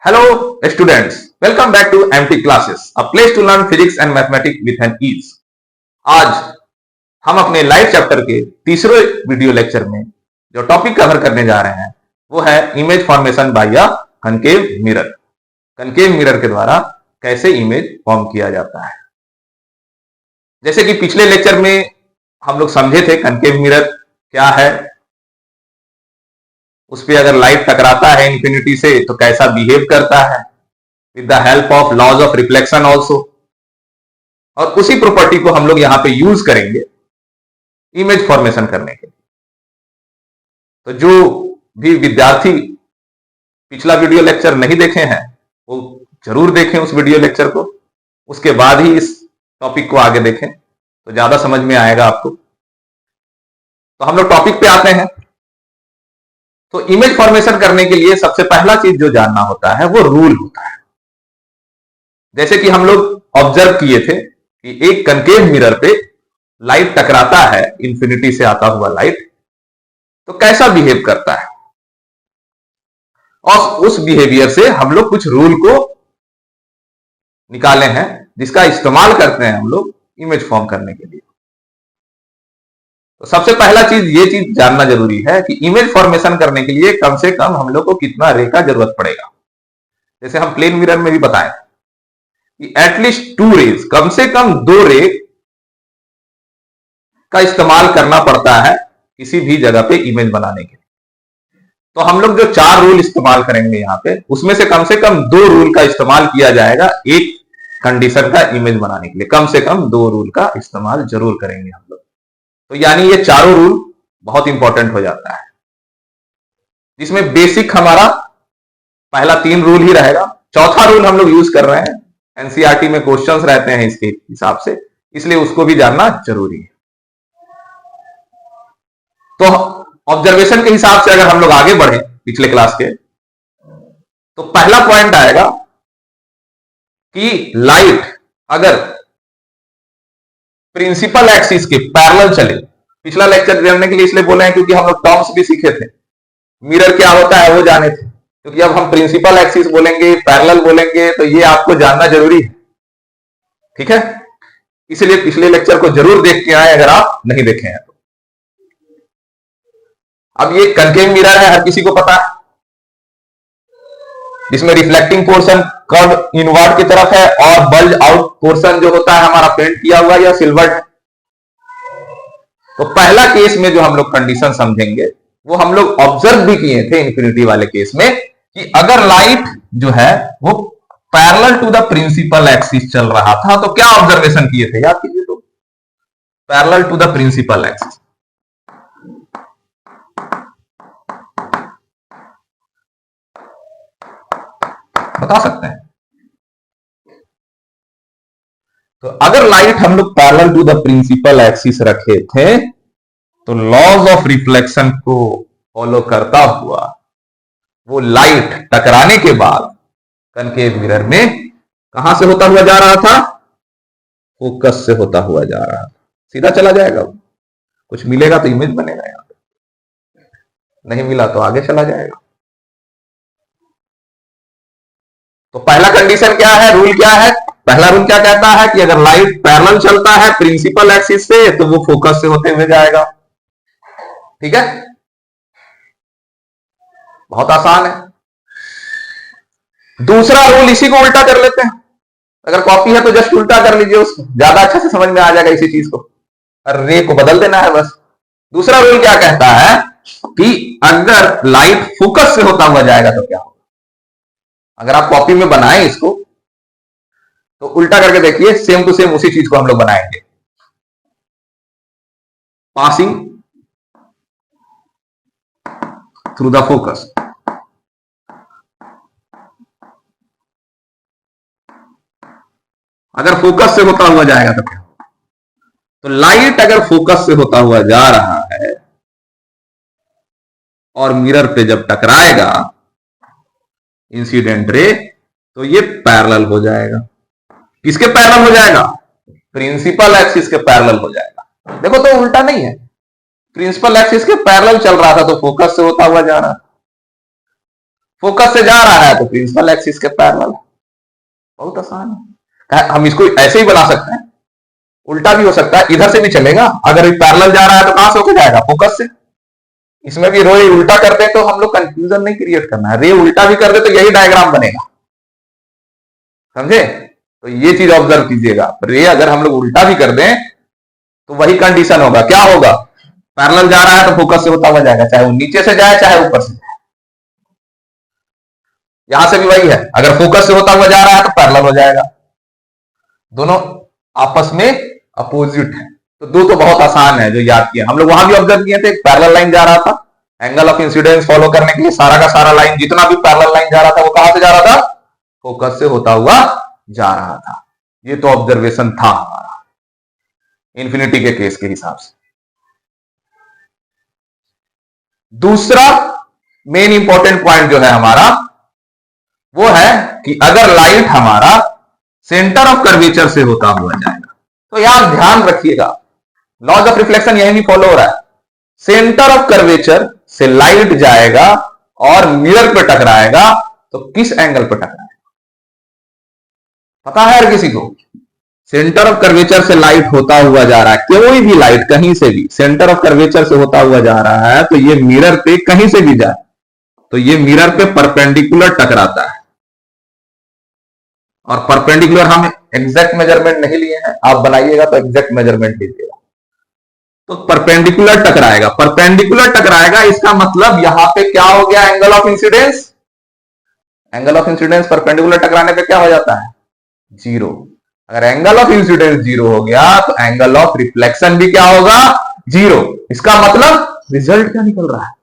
Hello students, welcome back to MT Classes, a place to learn physics and mathematics with an ease. आज हम अपने live chapter के तीसरे video lecture में जो टॉपिक कवर करने जा रहे हैं वो है image formation by a concave mirror. Concave mirror के द्वारा कैसे इमेज फॉर्म किया जाता है। जैसे कि पिछले लेक्चर में हम लोग समझे थे कनकेव मिरर क्या है, उस पर अगर लाइट टकराता है इंफिनिटी से तो कैसा बिहेव करता है with the help of laws of reflection also, और उसी प्रॉपर्टी को हम लोग यहां पे यूज करेंगे इमेज फॉर्मेशन करने के लिए। तो जो भी विद्यार्थी पिछला वीडियो लेक्चर नहीं देखे हैं वो जरूर देखें उस वीडियो लेक्चर को, उसके बाद ही इस टॉपिक को आगे देखें तो ज्यादा समझ में आएगा आपको। तो हम लोग टॉपिक पे आते हैं। तो इमेज फॉर्मेशन करने के लिए सबसे पहला चीज जो जानना होता है वो रूल होता है। जैसे कि हम लोग ऑब्जर्व किए थे कि एक कनकेव मिरर पे लाइट टकराता है इंफिनिटी से आता हुआ लाइट, तो कैसा बिहेव करता है, और उस बिहेवियर से हम लोग कुछ रूल को निकाले हैं जिसका इस्तेमाल करते हैं हम लोग इमेज फॉर्म करने के लिए। तो सबसे पहला चीज ये चीज जानना जरूरी है कि इमेज फॉर्मेशन करने के लिए कम से कम हम लोग को कितना रे का जरूरत पड़ेगा। जैसे हम प्लेन मिरर में भी बताएं कि एटलीस्ट 2 रेज, कम से कम 2 रे का इस्तेमाल करना पड़ता है किसी भी जगह पे इमेज बनाने के लिए। तो हम लोग जो 4 रूल इस्तेमाल करेंगे यहां पे, उसमें से कम 2 रूल का इस्तेमाल किया जाएगा एक कंडीशन का इमेज बनाने के लिए। कम से कम 2 रूल का इस्तेमाल जरूर करेंगे हम लोग। तो यानी ये चारों रूल बहुत इंपॉर्टेंट हो जाता है, जिसमें बेसिक हमारा पहला 3 रूल ही रहेगा। चौथा रूल हम लोग यूज कर रहे हैं, एनसीईआरटी में क्वेश्चंस रहते हैं इसके हिसाब से, इसलिए उसको भी जानना जरूरी है। तो ऑब्जर्वेशन के हिसाब से अगर हम लोग आगे बढ़े पिछले क्लास के, तो पहला पॉइंट आएगा कि लाइट अगर प्रिंसिपल एक्सिस के पैरेलल चले। पिछला लेक्चर जानने के लिए इसलिए बोले हैं क्योंकि हम लोग टर्म्स भी सीखे थे, मिरर क्या होता है वो जाने थे, क्योंकि अब हम प्रिंसिपल एक्सिस बोलेंगे, पैरेलल बोलेंगे, तो ये आपको जानना जरूरी है, ठीक है। इसलिए पिछले लेक्चर को जरूर देख के आए अगर आप नहीं देखे हैं तो। अब ये कनकेव मिरर है, हर किसी को पता है, जिसमें रिफ्लेक्टिंग पोर्शन कर्व इनवर्ड की तरफ है और बल्ज आउट पोर्शन जो होता है हमारा पेंट किया हुआ या सिल्वर्ड है। तो पहला केस में जो हम लोग कंडीशन समझेंगे वो हम लोग ऑब्जर्व भी किए थे इंफिनिटी वाले केस में, कि अगर लाइट जो है वो parallel to the principal axis चल रहा था तो क्या ऑब्जर्वेशन किए थे, याद कीजिए। तो parallel to the principal axis, बता सकते हैं। तो अगर लाइट हम लोग parallel to the principal axis रखे थे तो लॉज ऑफ रिफ्लेक्शन को फॉलो करता हुआ वो लाइट टकराने के बाद कनकेव मिरर में कहां से होता हुआ जा रहा था, फोकस से होता हुआ जा रहा था। सीधा चला जाएगा, कुछ मिलेगा तो इमेज बनेगा, यहां पे नहीं मिला तो आगे चला जाएगा। तो पहला कंडीशन क्या है, रूल क्या है, पहला रूल क्या कहता है कि अगर लाइट पैरेलल चलता है प्रिंसिपल एक्सिस से तो वो फोकस से होते हुए जाएगा, ठीक है। बहुत आसान है। दूसरा रूल इसी को उल्टा कर लेते हैं, अगर कॉपी है तो जस्ट उल्टा कर लीजिए उसको, ज्यादा अच्छे से समझ में आ जाएगा इसी चीज को, और रे को बदल देना है बस। दूसरा रूल क्या कहता है कि अगर लाइट फोकस से होता हुआ जाएगा तो क्या होगा। अगर आप कॉपी में बनाएं इसको तो उल्टा करके देखिए, सेम टू सेम उसी चीज को हम लोग बनाएंगे। पासिंग थ्रू द फोकस, अगर फोकस से होता हुआ जाएगा तो क्या होगा। तो लाइट अगर फोकस से होता हुआ जा रहा है और मिरर पे जब टकराएगा इंसिडेंट रे, तो ये पैरेलल हो जाएगा। किसके पैरेलल हो जाएगा, प्रिंसिपल एक्सिस के पैरेलल हो जाएगा। देखो तो उल्टा नहीं है, प्रिंसिपल एक्सिस के पैरेलल चल रहा था तो फोकस से होता हुआ जा रहा था। फोकस से जा रहा है तो प्रिंसिपल एक्सिस के पैरेलल। बहुत आसान है, हम इसको ऐसे ही बना सकते हैं, उल्टा भी हो सकता है, इधर से भी चलेगा। अगर पैरेलल जा रहा है तो कहां से होकर जाएगा, फोकस से। इसमें भी रो उल्टा कर दे तो हम लोग कंफ्यूजन नहीं क्रिएट करना है, रे उल्टा भी कर दे तो यही डायग्राम बनेगा, समझे। तो ये चीज ऑब्जर्व कीजिएगा, रे अगर हम लोग उल्टा भी कर दें तो वही कंडीशन होगा। क्या होगा, पैरेलल जा रहा है तो फोकस से होता हुआ जाएगा, चाहे वो नीचे से जाए चाहे ऊपर से जाए। यहां से भी वही है, अगर फोकस से होता हुआ जा रहा है तो पैरेलल हो जाएगा। दोनों आपस में अपोजिट है। तो दो तो बहुत आसान है जो याद किया, हम लोग वहां भी ऑब्जर्व किए थे, पैरेलल लाइन जा रहा था, एंगल ऑफ इंसिडेंस फॉलो करने के लिए सारा का सारा लाइन, जितना भी पैरेलल लाइन जा रहा था वो कहां से जा रहा था, फोकस से होता हुआ जा रहा था। ये तो ऑब्जर्वेशन था हमारा इंफिनिटी के केस के हिसाब से। दूसरा मेन इंपॉर्टेंट पॉइंट जो है हमारा वो है कि अगर लाइट हमारा सेंटर ऑफ कर्वेचर से होता हुआ जाएगा, तो यहां ध्यान रखिएगा, लॉज ऑफ रिफ्लेक्शन यही भी फॉलो हो रहा है। सेंटर ऑफ कर्वेचर से लाइट जाएगा और मिरर पे टकराएगा तो किस एंगल पे टकराएगा, पता है हर किसी को। सेंटर ऑफ कर्वेचर से लाइट होता हुआ जा रहा है, कोई भी लाइट कहीं से भी सेंटर ऑफ कर्वेचर से होता हुआ जा रहा है, तो ये मिरर पे कहीं से भी जाए तो ये मिरर पे परपेंडिकुलर टकराता है। और परपेंडिकुलर हम एग्जैक्ट मेजरमेंट नहीं लिए हैं, आप बनाइएगा तो एग्जैक्ट मेजरमेंट लीजिएगा। तो परपेंडिकुलर टकराएगा, परपेंडिकुलर टकराएगा, इसका मतलब यहां पे क्या हो गया, angle of incidence. Angle of incidence perpendicular टकराने पे क्या हो जाता है, जीरो। अगर एंगल ऑफ इंसिडेंस जीरो हो गया तो एंगल ऑफ रिफ्लेक्शन भी क्या होगा, जीरो। इसका मतलब रिजल्ट क्या निकल रहा है,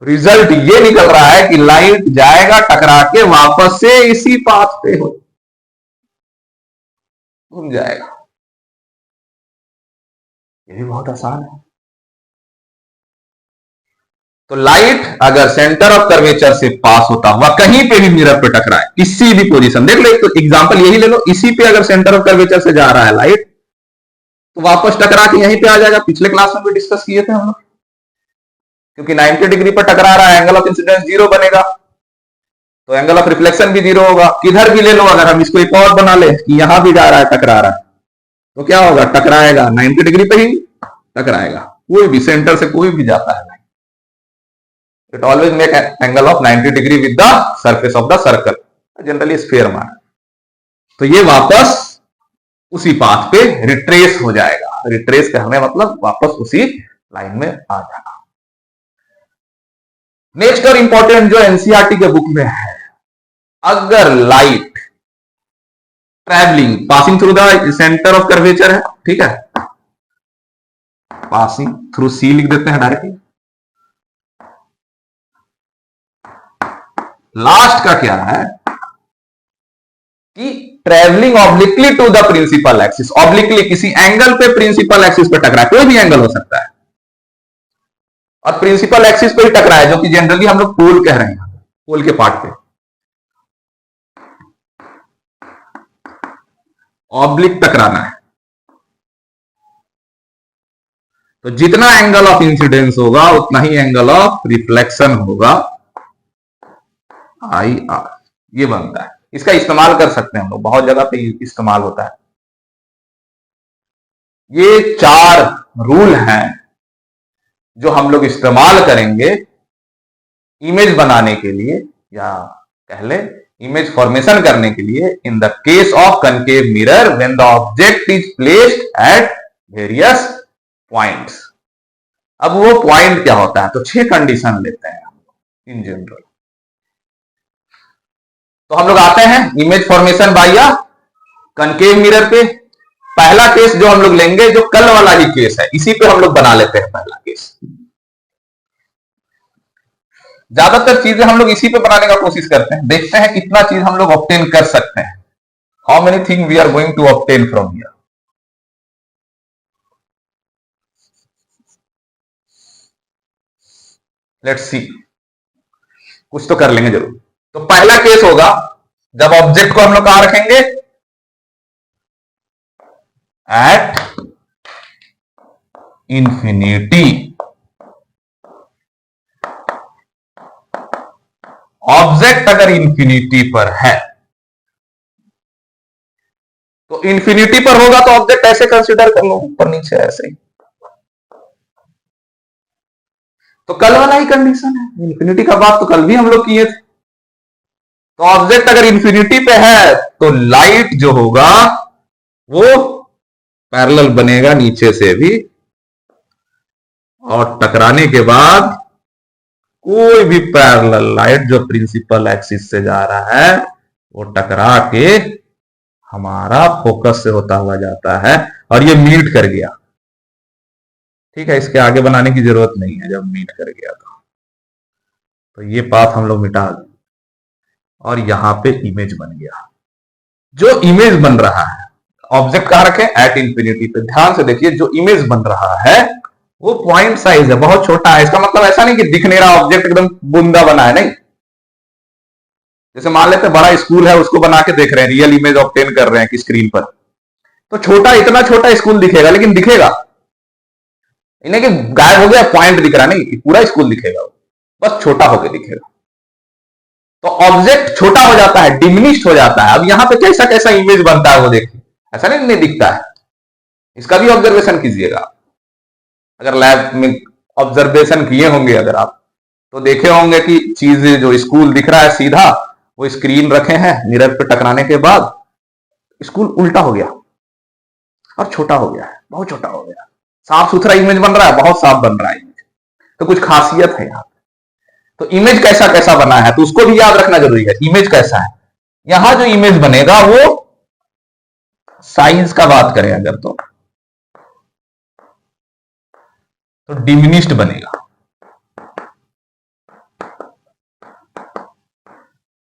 रिजल्ट ये निकल रहा है कि लाइट जाएगा टकरा के वापस से इसी पाथ पे हो घूम जाएगा। ये भी बहुत आसान है। तो लाइट अगर सेंटर ऑफ कर्वेचर से पास होता हुआ कहीं पे भी मिरर पे टकराए, किसी भी पोजीशन, देख लो एक तो एग्जांपल यही ले लो, इसी पे अगर सेंटर ऑफ कर्वेचर से जा रहा है लाइट तो वापस टकरा के यहीं पे आ जाएगा। पिछले क्लास में भी डिस्कस किए थे हम लोग, क्योंकि 90 डिग्री पर टकरा रहा है, एंगल ऑफ इंसिडेंस जीरो बनेगा तो एंगल ऑफ रिफ्लेक्शन भी जीरो होगा। किधर भी ले लो, अगर हम इसको एक और बना ले कि यहां भी जा रहा है टकरा रहा है तो क्या होगा, टकराएगा 90 डिग्री पे ही टकराएगा। कोई भी सेंटर से कोई भी जाता है, it always make an angle of 90 degree with the surface of the circle, generally sphere मान। तो ये वापस उसी पाथ पे रिट्रेस हो जाएगा। रिट्रेस कहने मतलब वापस उसी लाइन में आ जाना। नेक्स्ट और इंपॉर्टेंट जो एनसीईआरटी के बुक में है, अगर light travelling passing through the centre of curvature है, ठीक है, पासिंग थ्रू सी लिख देते हैं डायरेक्टली। लास्ट का क्या है कि travelling obliquely to the principal axis, obliquely किसी एंगल पे प्रिंसिपल एक्सिस पे टकरा है, कोई भी एंगल हो सकता है, और प्रिंसिपल एक्सिस पे ही टकरा है, जो कि जनरली हम लोग पोल कह रहे हैं, पोल के पार्ट पे ऑब्लिक टकराना है। तो जितना एंगल ऑफ इंसिडेंस होगा उतना ही एंगल ऑफ रिफ्लेक्शन होगा, आई आर, ये बनता है। इसका इस्तेमाल कर सकते हैं हम लोग, बहुत जगह पे इस्तेमाल होता है। ये 4 रूल हैं जो हम लोग इस्तेमाल करेंगे इमेज बनाने के लिए, या कह ले इमेज फॉर्मेशन करने के लिए, in the case of concave mirror when the object is placed at various points. अब वो पॉइंट क्या होता है, तो 6 कंडीशन लेते हैं हम लोग इन जनरल। तो हम लोग आते हैं image formation by concave mirror पे। पहला केस जो हम लोग लेंगे, जो कल वाला ही केस है, इसी पे हम लोग बना लेते हैं पहला केस। ज्यादातर चीजें हम लोग इसी पे बनाने का कोशिश करते हैं, देखते हैं कितना चीज हम लोग ऑब्टेन कर सकते हैं, how many thing we are going to obtain from here. Let's see, कुछ तो कर लेंगे जरूर। तो पहला केस होगा जब ऑब्जेक्ट को हम लोग कहां रखेंगे, एट इंफिनिटी। ऑब्जेक्ट अगर इंफिनिटी पर है तो इंफिनिटी पर होगा तो ऑब्जेक्ट ऐसे कंसीडर कर लो, ऊपर नीचे ऐसे ही। तो कल वाला ही कंडीशन है, इंफिनिटी का बात तो कल भी हम लोग किए थे। तो ऑब्जेक्ट अगर इंफिनिटी पे है तो लाइट जो होगा वो पैरेलल बनेगा नीचे से भी, और टकराने के बाद कोई भी पैरेलल लाइट जो प्रिंसिपल एक्सिस से जा रहा है वो टकरा के हमारा फोकस से होता हुआ जाता है और ये मीट कर गया। ठीक है, इसके आगे बनाने की जरूरत नहीं है, जब मीट कर गया तो ये पाथ हम लोग मिटा दें और यहां पे इमेज बन गया। जो इमेज बन रहा है, ऑब्जेक्ट कहां रखें, एट इंफिनिटी पे। ध्यान से देखिए, जो इमेज बन रहा है वो पॉइंट साइज है, बहुत छोटा है। इसका मतलब ऐसा नहीं कि दिख नहीं रहा ऑब्जेक्ट एकदम बूंदा बना है, नहीं। जैसे मान लेते बड़ा स्कूल है, उसको बना के देख रहे हैं, रियल इमेज ऑब्टेन कर रहे हैं कि स्क्रीन पर, तो छोटा, इतना छोटा स्कूल दिखेगा, लेकिन दिखेगा इन्हें कि गायब हो गया, पॉइंट दिख रहा नहीं, पूरा स्कूल दिखेगा, बस छोटा होकर दिखेगा। तो ऑब्जेक्ट छोटा हो जाता है, डिमिनिश्ड हो जाता है। अब यहां पे कैसा कैसा इमेज बनता है वो देखिए, ऐसा नहीं दिखता है। इसका भी ऑब्जर्वेशन कीजिएगा, अगर लैब में ऑब्जर्वेशन किए होंगे अगर आप, तो देखे होंगे कि चीज जो स्कूल दिख रहा है सीधा, वो स्क्रीन रखे हैं, मिरर पे टकराने के बाद स्कूल उल्टा हो गया और छोटा हो गया है, बहुत छोटा हो गया। साफ सुथरा इमेज बन रहा है, बहुत साफ बन रहा है इमेज। तो कुछ खासियत है यहाँ पे। तो इमेज कैसा कैसा बना है तो उसको भी याद रखना जरूरी है। इमेज कैसा है, यहां जो इमेज बनेगा वो साइज का बात करें अगर तो डिमिनिश्ड बनेगा।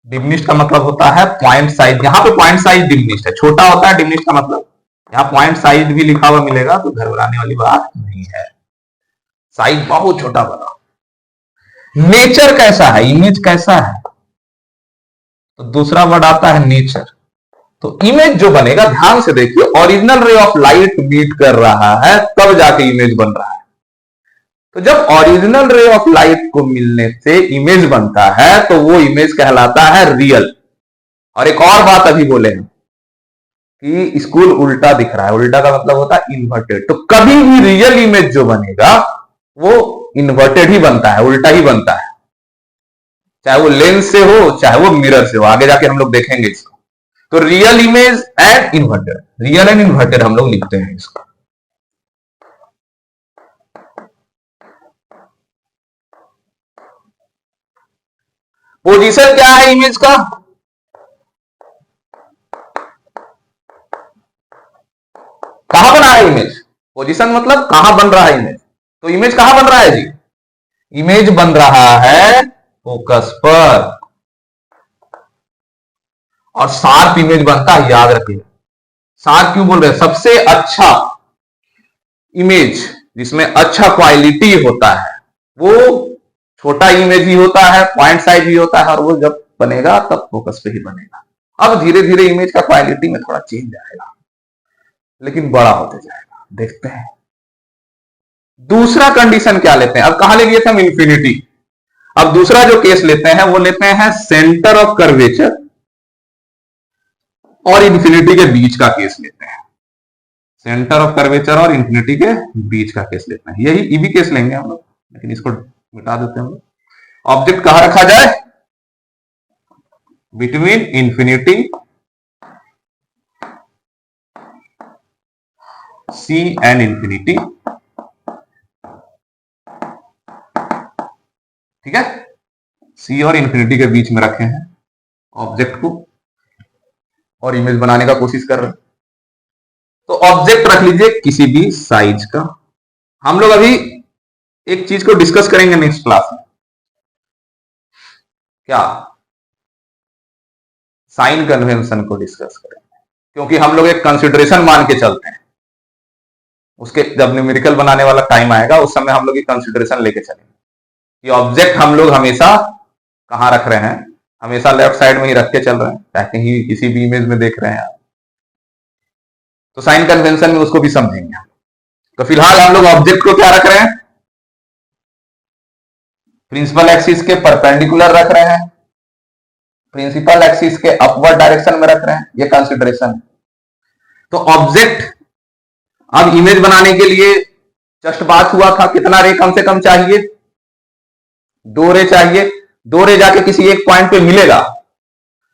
डिमिनिश्ड का मतलब होता है पॉइंट साइज, यहां पे पॉइंट साइज डिमिनिश्ड है, छोटा होता है डिमिनिश्ड का मतलब। यहां पॉइंट साइज भी लिखा हुआ मिलेगा तो घबराने वाली बात नहीं है, साइज बहुत छोटा बना। नेचर कैसा है, इमेज कैसा है, तो दूसरा वर्ड आता है नेचर। तो इमेज जो बनेगा, ध्यान से देखिए, original ray of light meet कर रहा है तब जाके इमेज बन रहा है। तो जब ओरिजिनल रे ऑफ लाइट को मिलने से इमेज बनता है तो वो इमेज कहलाता है रियल। और एक और बात अभी बोले हैं कि स्कूल उल्टा दिख रहा है, उल्टा का मतलब होता है इन्वर्टेड। तो कभी भी रियल इमेज जो बनेगा वो इन्वर्टेड ही बनता है, उल्टा ही बनता है, चाहे वो लेंस से हो चाहे वो मिरर से हो। आगे जाके हम लोग देखेंगे इसको। तो real image and inverted, real and inverted हम लोग लिखते हैं इसको। पोजीशन क्या है इमेज का, कहां बना है इमेज, पोजीशन मतलब कहां बन रहा है इमेज। तो इमेज कहां बन रहा है जी, इमेज बन रहा है फोकस पर, और शार्प इमेज बनता है, याद रखिए। शार्प क्यों बोल रहे हैं, सबसे अच्छा इमेज जिसमें अच्छा क्वालिटी होता है वो छोटा इमेज ही होता है, पॉइंट साइज भी होता है, और वो जब बनेगा तब फोकस पे ही बनेगा। अब धीरे धीरे इमेज का क्वालिटी में थोड़ा चेंज आएगा, लेकिन बड़ा होते जाएगा, देखते हैं। दूसरा कंडीशन क्या लेते हैं, अब कहां ले गए थे हम, इंफिनिटी। अब दूसरा जो केस लेते हैं वो लेते हैं सेंटर ऑफ कर्वेचर और इंफिनिटी के बीच का केस लेते हैं। सेंटर ऑफ कर्वेचर और इंफिनिटी के बीच का केस लेते हैं, यही ईवी केस लेंगे हम लोग, लेकिन इसको मिटा देते हैं हम लोग। ऑब्जेक्ट कहां रखा जाए, between infinity C and infinity, ठीक है, सी और इंफिनिटी के बीच में रखे हैं ऑब्जेक्ट को, और इमेज बनाने का कोशिश कर रहे हैं। तो ऑब्जेक्ट रख लीजिए किसी भी साइज का। हम लोग अभी एक चीज को डिस्कस करेंगे नेक्स्ट क्लास में, क्या, साइन कन्वेंशन को डिस्कस करेंगे, क्योंकि हम लोग एक कंसिडरेशन मान के चलते हैं। उसके जब न्यूमेरिकल बनाने वाला टाइम आएगा उस समय हम लोग एक कंसिडरेशन लेके चलेंगे कि ऑब्जेक्ट हम लोग हमेशा कहां रख रहे हैं, हमेशा लेफ्ट साइड में ही रख के चल रहे हैं, ताकि ही किसी भी इमेज में देख रहे हैं आप। तो साइन कन्वेंशन में उसको भी समझेंगे। तो फिलहाल हम लोग ऑब्जेक्ट को क्या रख रहे हैं, प्रिंसिपल एक्सिस के परपेंडिकुलर रख रहे हैं, प्रिंसिपल एक्सिस के अपवर्ड डायरेक्शन में रख रहे हैं, ये कंसिडरेशन है। तो ऑब्जेक्ट अब इमेज बनाने के लिए जस्ट बात हुआ था कितना रे कम से कम चाहिए, 2 रे चाहिए। 2 रे जाके किसी एक पॉइंट पे मिलेगा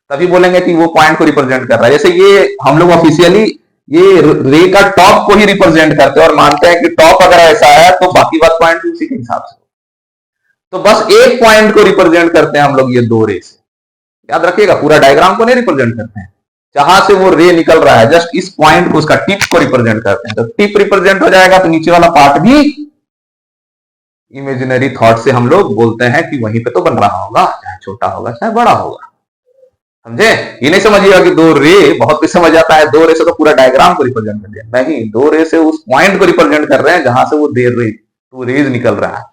तभी बोलेंगे कि वो पॉइंट को रिप्रेजेंट कर रहा है। जैसे ये हम लोग ऑफिशियली ये रे का टॉप को ही रिप्रेजेंट करते हैं और मानते हैं कि टॉप अगर ऐसा है तो बाकी बात पॉइंट उसी के हिसाब से। तो बस एक पॉइंट को रिप्रेजेंट करते हैं हम लोग ये 2 रे से, याद रखिएगा, पूरा डायग्राम को नहीं रिप्रेजेंट करते हैं। जहां से वो रे निकल रहा है जस्ट इस पॉइंट को, उसका टिप को रिप्रेजेंट करते हैं। तो टिप रिप्रेजेंट हो जाएगा तो नीचे वाला पार्ट भी इमेजिनरी थॉट से हम लोग बोलते हैं कि वहीं पे तो बन रहा होगा, चाहे छोटा होगा चाहे बड़ा होगा। समझे? ये नहीं समझिएगा कि 2 रे, बहुत कुछ समझ आता है 2 रे से तो पूरा डायग्राम को रिप्रेजेंट कर दिया, नहीं, 2 रे से उस पॉइंट को रिप्रेजेंट कर रहे हैं जहां से वो 2 रेज निकल रहा है।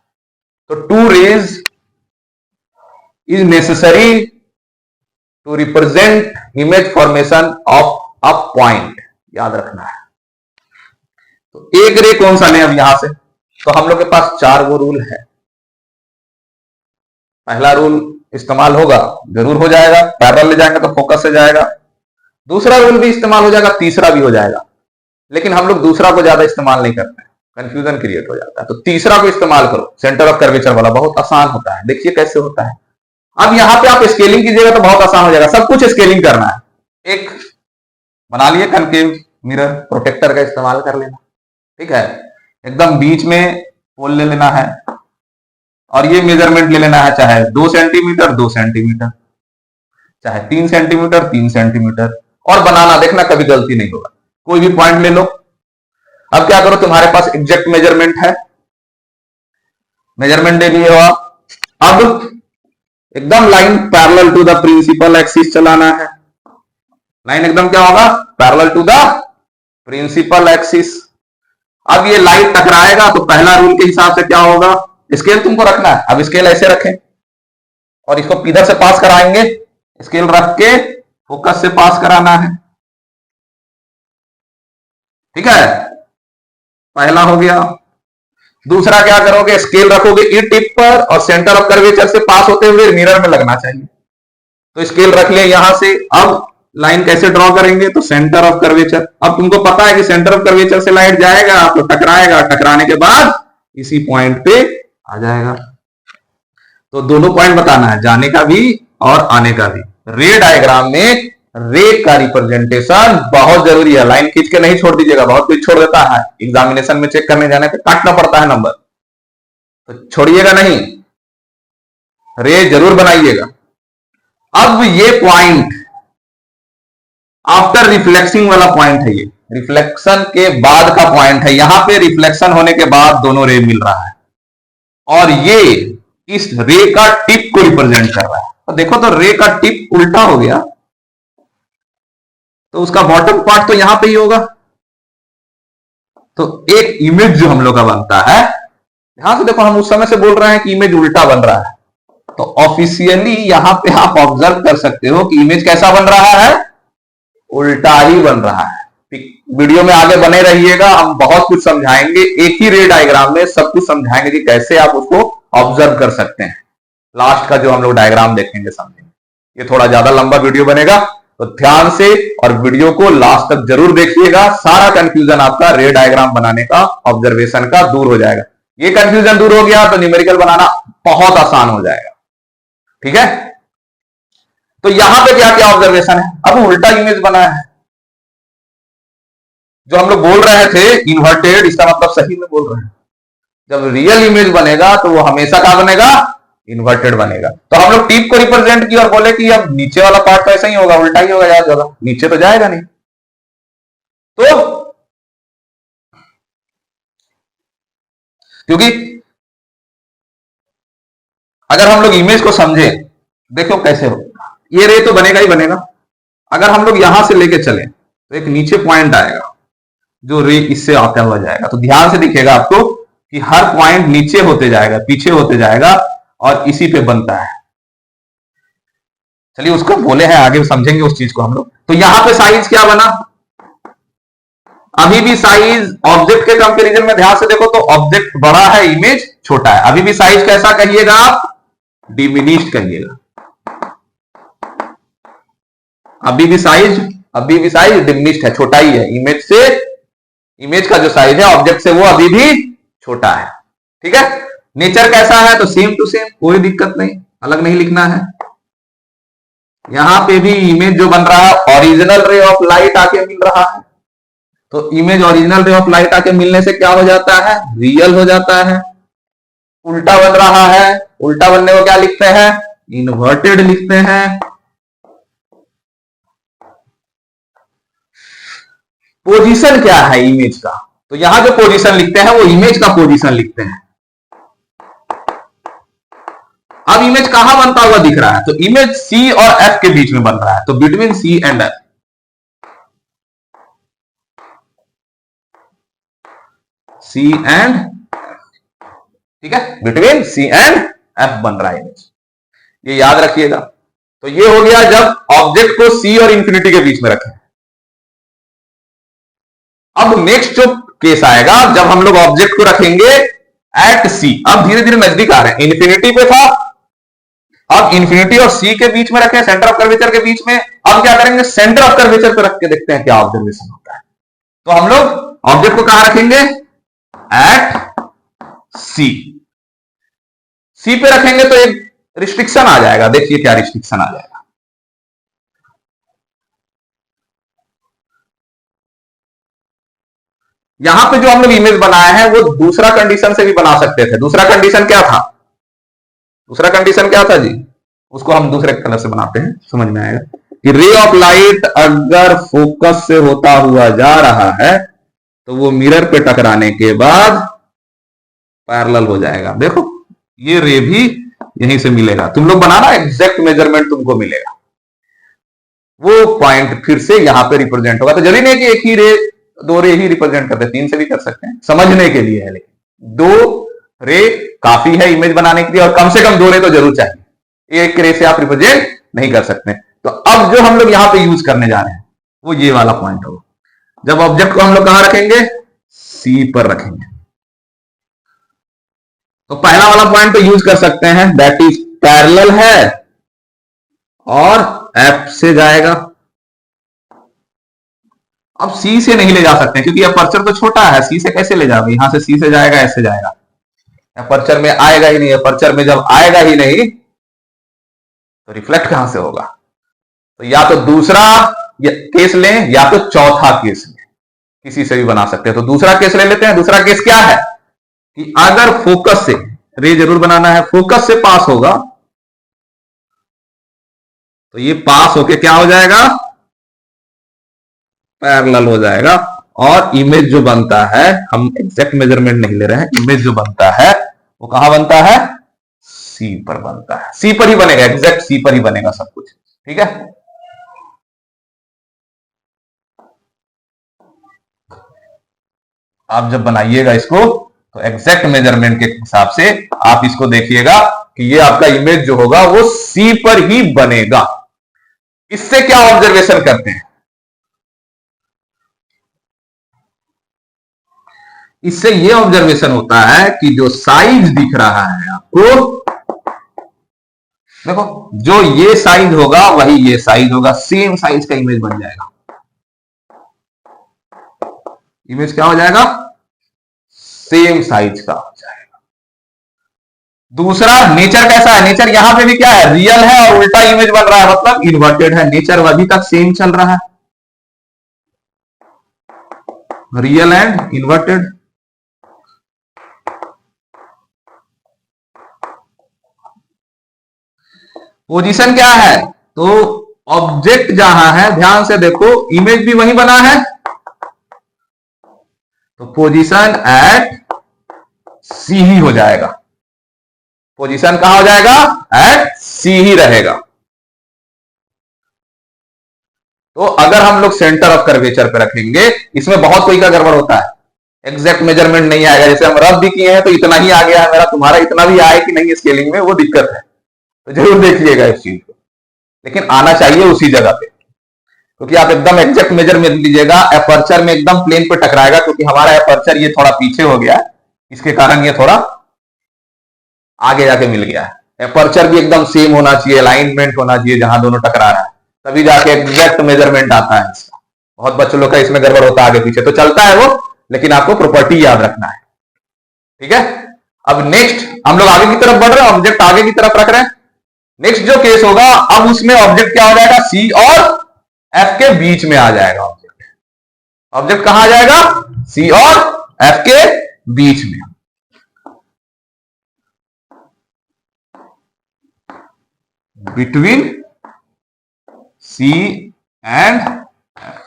तो 2 rays is necessary to represent image formation of a point, याद रखना है। तो एक रे कौन सा लें अब यहां से, तो हम लोग के पास 4 वो रूल है। पहला रूल इस्तेमाल होगा, जरूर हो जाएगा, पैरेलल ले जाएंगे तो फोकस से जाएगा। दूसरा रूल भी इस्तेमाल हो जाएगा, तीसरा भी हो जाएगा, लेकिन हम लोग दूसरा को ज्यादा इस्तेमाल नहीं करते हैं, कंफ्यूजन क्रिएट हो जाता है। तो तीसरा को इस्तेमाल करो, सेंटर ऑफ कर्वेचर वाला, बहुत आसान होता है। देखिए कैसे होता है। अब यहां पे आप स्केलिंग कीजिएगा तो बहुत आसान हो जाएगा, सब कुछ स्केलिंग करना है। एक बना लिए कनकेव मिरर, प्रोटेक्टर का इस्तेमाल कर लेना, ठीक है। एकदम बीच में पोल ले लेना है और ये मेजरमेंट ले लेना है, चाहे 2 सेंटीमीटर 2 सेंटीमीटर, चाहे 3 सेंटीमीटर 3 सेंटीमीटर, और बनाना, देखना कभी गलती नहीं होगा। कोई भी पॉइंट ले लो। अब क्या करो, तुम्हारे पास एग्जैक्ट मेजरमेंट है, मेजरमेंट ले लिए हो आप। अब एकदम line parallel to the principal axis चलाना है। लाइन एकदम क्या होगा, parallel to the principal axis. अब ये लाइन टकराएगा तो पहला रूल के हिसाब से क्या होगा, स्केल तुमको रखना है। अब स्केल ऐसे रखें और इसको इधर से पास कराएंगे, स्केल रख के फोकस से पास कराना है, ठीक है, पहला हो गया। दूसरा क्या करोगे, स्केल रखोगे ई टिप पर और सेंटर ऑफ कर्वेचर से पास होते हुए मिरर में लगना चाहिए। तो स्केल रख लिया यहां से। अब लाइन कैसे ड्रॉ करेंगे, तो सेंटर ऑफ कर्वेचर। अब तुमको पता है कि सेंटर ऑफ कर्वेचर से लाइन जाएगा तो टकराएगा, टकराने के बाद इसी पॉइंट पे आ जाएगा। तो दोनों पॉइंट बताना है, जाने का भी और आने का भी। रे डायग्राम में रे का रिप्रेजेंटेशन बहुत जरूरी है, लाइन खींच के नहीं छोड़ दीजिएगा, बहुत कुछ छोड़ देता है, एग्जामिनेशन में चेक करने जाने पे काटना पड़ता है नंबर, तो छोड़िएगा नहीं, रे जरूर बनाइएगा। अब ये पॉइंट आफ्टर रिफ्लेक्सिंग वाला पॉइंट है, ये रिफ्लेक्शन के बाद का पॉइंट है। यहां पे रिफ्लेक्शन होने के बाद दोनों रे मिल रहा है और ये इस रे का टिप को रिप्रेजेंट कर रहा है। तो देखो तो रे का टिप उल्टा हो गया, तो उसका बॉटम पार्ट तो यहां पे ही होगा। तो एक इमेज जो हम लोग का बनता है, यहां से देखो हम उस समय से बोल रहे हैं कि इमेज उल्टा बन रहा है, तो ऑफिशियली यहां पे आप ऑब्जर्व कर सकते हो कि इमेज कैसा बन रहा है, उल्टा ही बन रहा है। वीडियो में आगे बने रहिएगा, हम बहुत कुछ समझाएंगे, एक ही रे डायग्राम में सब कुछ समझाएंगे कि कैसे आप उसको ऑब्जर्व कर सकते हैं। लास्ट का जो हम लोग डायग्राम देखेंगे समझेंगे। ये थोड़ा ज्यादा लंबा वीडियो बनेगा, तो ध्यान से और वीडियो को लास्ट तक जरूर देखिएगा। सारा कंफ्यूजन आपका रे डायग्राम बनाने का, ऑब्जर्वेशन का दूर हो जाएगा। ये कंफ्यूजन दूर हो गया तो न्यूमेरिकल बनाना बहुत आसान हो जाएगा, ठीक है। तो यहां पे क्या क्या ऑब्जर्वेशन है, अब उल्टा इमेज बना है। जो हम लोग बोल रहे थे इन्वर्टेड, इसका मतलब सही में बोल रहे हैं। जब रियल इमेज बनेगा तो वो हमेशा क्या बनेगा, इन्वर्टेड बनेगा। तो हम लोग टिप को रिप्रेजेंट किया और बोले कि अब नीचे वाला पार्ट तो ऐसा ही होगा, उल्टा ही होगा, याद होगा, नीचे तो जाएगा नहीं। तो क्योंकि अगर हम लोग इमेज को समझे, देखो कैसे हो, ये रे तो बनेगा ही बनेगा। अगर हम लोग यहां से लेके चले तो एक नीचे पॉइंट आएगा जो रे इससे आता हुआ जाएगा। तो ध्यान से दिखेगा आपको कि हर पॉइंट नीचे होते जाएगा, पीछे होते जाएगा और इसी पे बनता है। चलिए उसको बोले हैं, आगे समझेंगे उस चीज को हम लोग। तो यहां पे साइज क्या बना, अभी भी साइज ऑब्जेक्ट के कंपैरिजन में ध्यान से देखो तो ऑब्जेक्ट बड़ा है, इमेज छोटा है। अभी भी साइज कैसा कहिएगा आप, डिमिनिश्ड कहिएगा। अभी भी साइज डिमिनिश्ड है, छोटा ही है। इमेज का जो साइज है ऑब्जेक्ट से वो अभी भी छोटा है। ठीक है, नेचर कैसा है तो सेम टू सेम, कोई दिक्कत नहीं, अलग नहीं लिखना है। यहां पे भी इमेज जो बन रहा है ओरिजिनल रे ऑफ लाइट आके मिल रहा है, तो image original ray of light आके मिलने से क्या हो जाता है, रियल हो जाता है। उल्टा बन रहा है, उल्टा बनने को क्या लिखते हैं, इन्वर्टेड लिखते हैं। पोजीशन क्या है इमेज का, तो यहां जो पोजीशन लिखते हैं वो इमेज का पोजीशन लिखते हैं। अब इमेज कहां बनता हुआ दिख रहा है, तो इमेज सी और एफ के बीच में बन रहा है, तो between C and F. C and, ठीक है, बिटवीन सी एंड एफ बन रहा है इमेज, ये याद रखिएगा। तो ये हो गया जब ऑब्जेक्ट को सी और इंफिनिटी के बीच में रखें। अब नेक्स्ट जो केस आएगा जब हम लोग ऑब्जेक्ट को रखेंगे एट सी। अब धीरे धीरे नजदीक आ रहे हैं, इन्फिनिटी पे था, अब इन्फिनिटी और सी के बीच में रखें, सेंटर ऑफ कर्वेचर के बीच में। अब क्या करेंगे, सेंटर ऑफ कर्वेचर पे रख के देखते हैं क्या ऑब्जर्वेशन होता है। तो हम लोग ऑब्जेक्ट को कहां रखेंगे, एट सी। सी पे रखेंगे तो एक रिस्ट्रिक्शन आ जाएगा, देखिए क्या रिस्ट्रिक्शन आ जाएगा। यहां पे जो हम लोग इमेज बनाए हैं वो दूसरा कंडीशन से भी बना सकते थे। दूसरा कंडीशन क्या था, दूसरा कंडीशन क्या था जी, उसको हम दूसरे कलर से बनाते हैं, समझ में आएगा कि रे ऑफ लाइट अगर फोकस से होता हुआ जा रहा है तो वो मिरर पे टकराने के बाद पैरेलल हो जाएगा। देखो ये रे भी यहीं से मिलेगा, तुम लोग बनाना, एग्जैक्ट मेजरमेंट तुमको मिलेगा, वो पॉइंट फिर से यहां पे रिप्रेजेंट होगा। तो जरूरी नहीं कि एक ही रे, दो रे ही रिप्रेजेंट करते, तीन से भी कर सकते हैं, समझने के लिए है, लेकिन दो रे काफी है इमेज बनाने के लिए, और कम से कम दो रे तो जरूर चाहिए, एक रे से आप रिप्रेजेंट नहीं कर सकते। तो अब जो हम लोग यहां पे यूज करने जा रहे हैं वो ये वाला पॉइंट होगा, जब ऑब्जेक्ट को हम लोग कहां रखेंगे, सी पर रखेंगे। तो पहला वाला पॉइंट तो यूज कर सकते हैं, दैट इज पैरेलल है और एफ से जाएगा। अब सी से नहीं ले जा सकते क्योंकि अपर्चर तो छोटा है, सी से कैसे ले जाओगे, यहां से सी से जाएगा, ऐसे जाएगा, अपर्चर में आएगा ही नहीं। अपर्चर में जब आएगा ही नहीं तो रिफ्लेक्ट कहां से होगा। तो या तो दूसरा केस लें या तो चौथा केस लें, किसी से भी बना सकते हैं। तो दूसरा केस ले लेते हैं। दूसरा केस क्या है कि अगर फोकस से, रे जरूर बनाना है, फोकस से पास होगा तो ये पास होके क्या हो जाएगा, पैरेलल हो जाएगा, और इमेज जो बनता है, हम एग्जैक्ट मेजरमेंट नहीं ले रहे हैं, इमेज जो बनता है वो कहां बनता है, सी पर बनता है, सी पर ही बनेगा, एग्जैक्ट सी पर ही बनेगा सब कुछ। ठीक है, आप जब बनाइएगा इसको तो एग्जैक्ट मेजरमेंट के हिसाब से आप इसको देखिएगा कि ये आपका इमेज जो होगा वो सी पर ही बनेगा। इससे क्या ऑब्जर्वेशन करते हैं, इससे ये ऑब्जर्वेशन होता है कि जो साइज दिख रहा है आपको, देखो जो ये साइज होगा वही ये साइज होगा, सेम साइज का इमेज बन जाएगा। इमेज क्या हो जाएगा, सेम साइज का हो जाएगा। दूसरा नेचर कैसा है, नेचर यहां पे भी क्या है, रियल है और उल्टा इमेज बन रहा है, मतलब इन्वर्टेड है। नेचर अभी तक सेम चल रहा है, रियल एंड इन्वर्टेड। पोजीशन क्या है, तो ऑब्जेक्ट जहां है, ध्यान से देखो, इमेज भी वही बना है, तो पोजीशन एट सी ही हो जाएगा। पोजीशन कहां हो जाएगा, एट सी ही रहेगा। तो अगर हम लोग सेंटर ऑफ कर्वेचर पे रखेंगे, इसमें बहुत कोई का गड़बड़ होता है, एग्जैक्ट मेजरमेंट नहीं आएगा। जैसे हम रफ भी किए हैं तो इतना ही आ गया है मेरा, तुम्हारा इतना भी आए कि नहीं स्केलिंग में, वो दिक्कत है। तो जरूर देखिएगा इस चीज को, लेकिन आना चाहिए उसी जगह पे, क्योंकि आप एकदम एग्जैक्ट मेजरमेंट लीजिएगा, एपर्चर में एकदम प्लेन पे टकराएगा, क्योंकि हमारा एपर्चर ये थोड़ा पीछे हो गया है, इसके कारण ये थोड़ा आगे जाके मिल गया है। एपर्चर भी एकदम सेम होना चाहिए, अलाइनमेंट होना चाहिए जहां दोनों टकरा रहा है, तभी जाके एग्जैक्ट मेजरमेंट आता है इसका। बहुत बच्चों लोग का इसमें गड़बड़ होता है आगे पीछे, तो चलता है वो, लेकिन आपको प्रॉपर्टी याद रखना है। ठीक है, अब नेक्स्ट हम लोग आगे की तरफ बढ़ रहे हैं, ऑब्जेक्ट आगे की तरफ रख रहे हैं। नेक्स्ट जो केस होगा, अब उसमें ऑब्जेक्ट क्या हो जाएगा, सी और एफ के बीच में आ जाएगा ऑब्जेक्ट। ऑब्जेक्ट कहां आ जाएगा, सी और एफ के बीच में। Between C and F.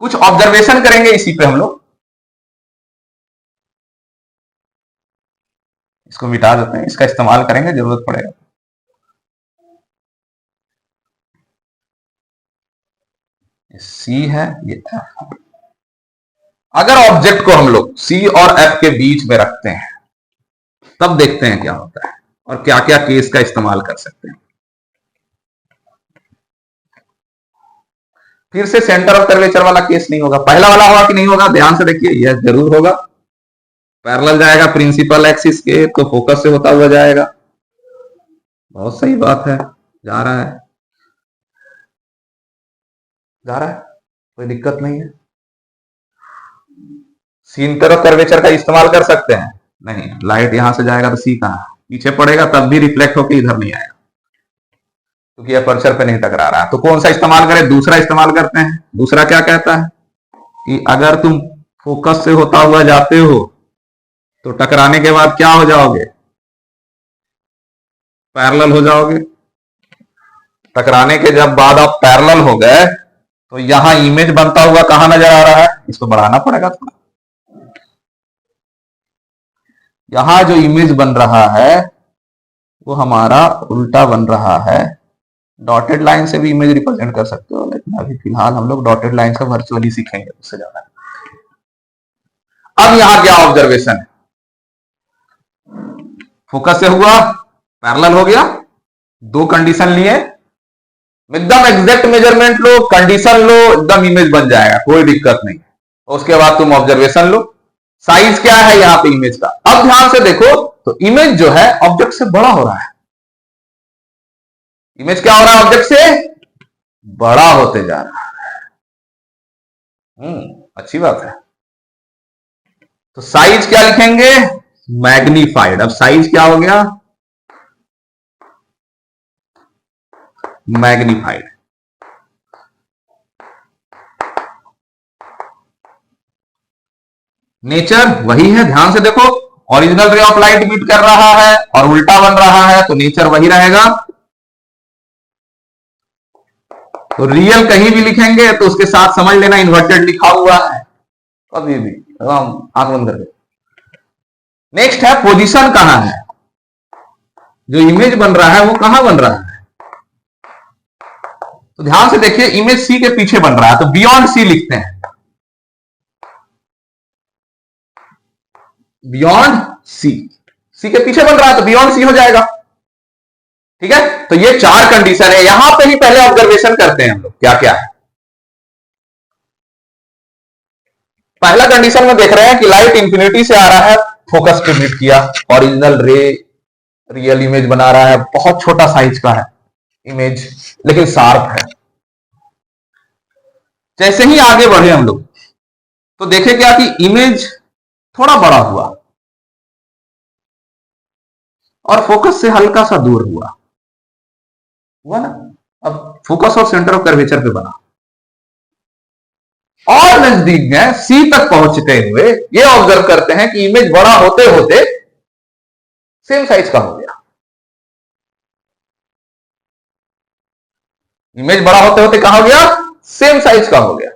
कुछ ऑब्जर्वेशन करेंगे इसी पे हम लोग। इसको मिटा देते हैं, इसका इस्तेमाल करेंगे जरूरत पड़ेगा। सी है, ये एफ। अगर ऑब्जेक्ट को हम लोग सी और एफ के बीच में रखते हैं, तब देखते हैं क्या होता है और क्या क्या केस का इस्तेमाल कर सकते हैं। फिर से सेंटर ऑफ कर्वेचर वाला केस नहीं होगा। पहला वाला होगा कि नहीं होगा, ध्यान से देखिए, यह जरूर होगा। पैरेलल जाएगा प्रिंसिपल एक्सिस के, तो फोकस से होता हुआ जाएगा। बहुत सही बात है, जा रहा है, जा रहा है, कोई दिक्कत नहीं है। सेंटर ऑफ कर्वेचर का इस्तेमाल कर सकते हैं, नहीं, लाइट यहां से जाएगा तो सी कहां पीछे पड़ेगा, तब भी रिफ्लेक्ट होकर इधर नहीं आएगा क्योंकि अपर्चर पे नहीं टकरा रहा है। तो कौन सा इस्तेमाल करें, दूसरा इस्तेमाल करते हैं। दूसरा क्या कहता है कि अगर तुम फोकस से होता हुआ जाते हो तो टकराने के बाद क्या हो जाओगे, पैरेलल हो जाओगे। टकराने के जब बाद आप पैरेलल हो गए तो यहां इमेज बनता हुआ कहां नजर आ रहा है, इसको बढ़ाना पड़ेगा थोड़ा। यहां जो इमेज बन रहा है वो हमारा उल्टा बन रहा है। डॉटेड लाइन से भी इमेज रिप्रेजेंट कर सकते हो, लेकिन अभी फिलहाल हम लोग डॉटेड लाइन से वर्चुअली सीखेंगे, उससे ज्यादा। अब यहां क्या ऑब्जर्वेशन है, फोकस से हुआ, पैरेलल हो गया, दो कंडीशन लिए, एकदम एग्जैक्ट मेजरमेंट लो, कंडीशन लो, एकदम इमेज बन जाएगा, कोई दिक्कत नहीं। उसके बाद तुम ऑब्जर्वेशन लो। साइज क्या है यहां पे इमेज का, अब ध्यान से देखो तो इमेज जो है ऑब्जेक्ट से बड़ा हो रहा है। इमेज क्या हो रहा है, ऑब्जेक्ट से बड़ा होते जा रहा है। अच्छी बात है। तो साइज क्या लिखेंगे, मैग्नीफाइड। अब साइज क्या हो गया, मैग्नीफाइड। नेचर वही है, ध्यान से देखो, original ray of light beat कर रहा है और उल्टा बन रहा है, तो नेचर वही रहेगा। तो रियल कहीं भी लिखेंगे तो उसके साथ समझ लेना इन्वर्टेड लिखा हुआ है, कभी भी आंख बंद करके। नेक्स्ट है पोजीशन कहां है, जो इमेज बन रहा है वो कहां बन रहा है। तो ध्यान से देखिए, इमेज सी के पीछे बन रहा है, तो बियॉन्ड सी लिखते हैं। बियॉन्ड सी, सी के पीछे बन रहा है तो बियॉन्ड सी हो जाएगा। ठीक है, तो ये चार कंडीशन है। यहां पे ही पहले ऑब्जर्वेशन करते हैं हम लोग, क्या क्या है। पहला कंडीशन में देख रहे हैं कि लाइट इंफिनिटी से आ रहा है, फोकस पे मीट किया, ओरिजिनल रे रियल इमेज बना रहा है, बहुत छोटा साइज का है इमेज लेकिन शार्प है। जैसे ही आगे बढ़े हम लोग तो देखे क्या कि इमेज थोड़ा बड़ा हुआ और फोकस से हल्का सा दूर हुआ ना। अब फोकस और सेंटर ऑफ कर्वेचर पे बना और नजदीक में सी तक पहुंचते हुए ये ऑब्जर्व करते हैं कि इमेज बड़ा होते होते सेम साइज का हो गया। इमेज बड़ा होते होते कहां हो गया, सेम साइज का हो गया।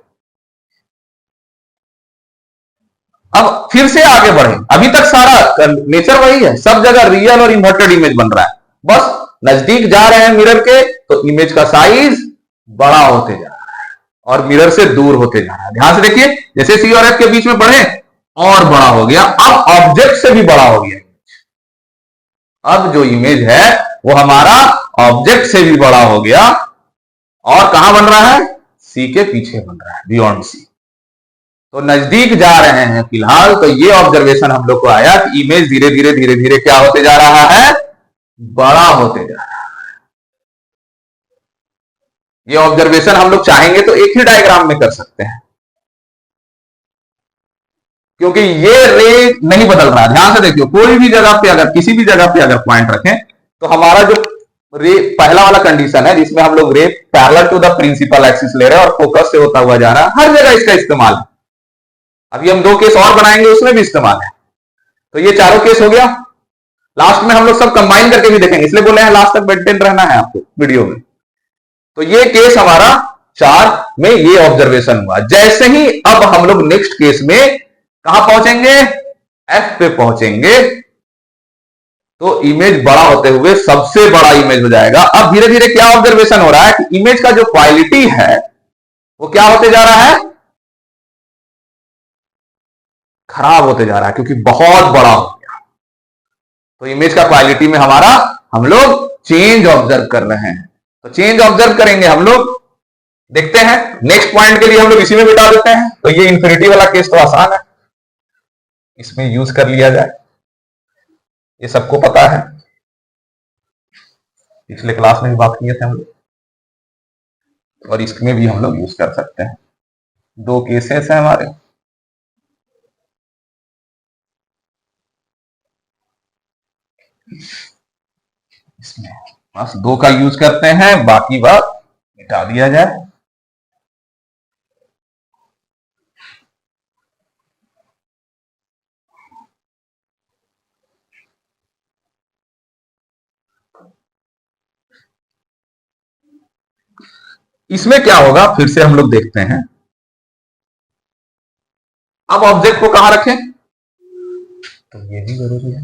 अब फिर से आगे बढ़े, अभी तक सारा नेचर वही है, सब जगह रियल और इन्वर्टेड इमेज बन रहा है, बस नजदीक जा रहे हैं मिरर के तो इमेज का साइज बड़ा होते जा रहा है और मिरर से दूर होते जा रहा है। ध्यान से देखिए, जैसे सी और एफ के बीच में बढ़े और बड़ा हो गया, अब ऑब्जेक्ट से भी बड़ा हो गया। अब जो इमेज है वो हमारा ऑब्जेक्ट से भी बड़ा हो गया और कहां बन रहा है, सी के पीछे बन रहा है, बियॉन्ड सी। तो नजदीक जा रहे हैं फिलहाल, तो ये ऑब्जर्वेशन हम लोग को आया कि इमेज धीरे धीरे धीरे धीरे क्या होते जा रहा है, बड़ा होते जा रहा है। ये ऑब्जर्वेशन हम लोग चाहेंगे तो एक ही डायग्राम में कर सकते हैं, क्योंकि ये रे नहीं बदल रहा है। ध्यान से देखिए, कोई भी जगह पे अगर किसी भी जगह पे अगर पॉइंट रखें तो हमारा जो रे पहला वाला कंडीशन है जिसमें हम लोग ray parallel to the principal axis ले रहे हैं और फोकस से होता हुआ जा रहा है, हर जगह इसका इस्तेमाल है। अभी हम 2 केस और बनाएंगे, उसमें भी इस्तेमाल है। तो ये चारों केस हो गया। लास्ट में हम लोग सब कंबाइन करके भी देखेंगे, इसलिए बोले हैं लास्ट तक मेंटेन रहना है आपको वीडियो में। तो ये केस हमारा 4 में ये ऑब्जर्वेशन हुआ। जैसे ही अब हम लोग नेक्स्ट केस में कहां पहुंचेंगे, एफ पे पहुंचेंगे, तो इमेज बड़ा होते हुए सबसे बड़ा इमेज हो जाएगा। अब धीरे धीरे क्या ऑब्जर्वेशन हो रहा है कि इमेज का जो क्वालिटी है वो क्या होते जा रहा है, खराब होते जा रहा है, क्योंकि बहुत बड़ा हो गया। तो इमेज का क्वालिटी में हमारा हम लोग चेंज ऑब्जर्व कर रहे हैं। तो चेंज ऑब्जर्व करेंगे हम लोग, देखते हैं नेक्स्ट पॉइंट के लिए हम लोग इसी में बिता देते हैं। तो ये इंफिनिटी वाला केस तो आसान है, इसमें यूज कर लिया जाए, ये सबको पता है, पिछले क्लास में भी बात किए थे हम लोग, और इसमें भी हम लोग यूज कर सकते हैं। 2 केसेस हैं हमारे, इसमें बस 2 का यूज करते हैं, बाकी बात मिटा दिया जाए। इसमें क्या होगा फिर से हम लोग देखते हैं। अब ऑब्जेक्ट को कहां रखें, तो ये भी जरूरी है।